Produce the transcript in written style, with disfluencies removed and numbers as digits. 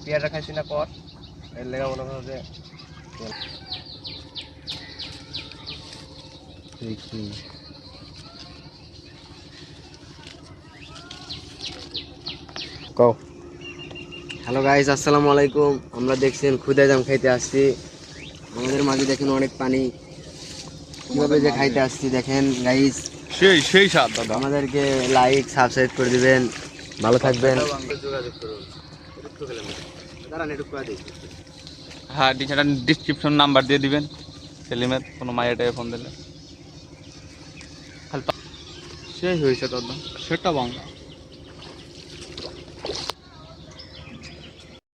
পেয়ারা খাইছি না কর এর লেগা মনে করো যে কও হ্যালো গাইস, আসসালামু আলাইকুম। আমরা দেখছেন খুদে জাম খাইতে আসছি। আমাদের মাঝে দেখেন অনেক পানি, কিভাবে যে খাইতে আসছি দেখেন গাইস। সেই স্বাদ দাদা। আমাদেরকে লাইক সাবস্ক্রাইব করে দিবেন, ভালো থাকবেন। যোগাযোগ করুন। হ্যাঁ, ডিসক্রিপশন নাম্বার দিয়ে দিবেন। সেলিমের কোনো মায়েরটাকে ফোন দিলে সেই হয়েছে দাদা, সেটা বাংলা।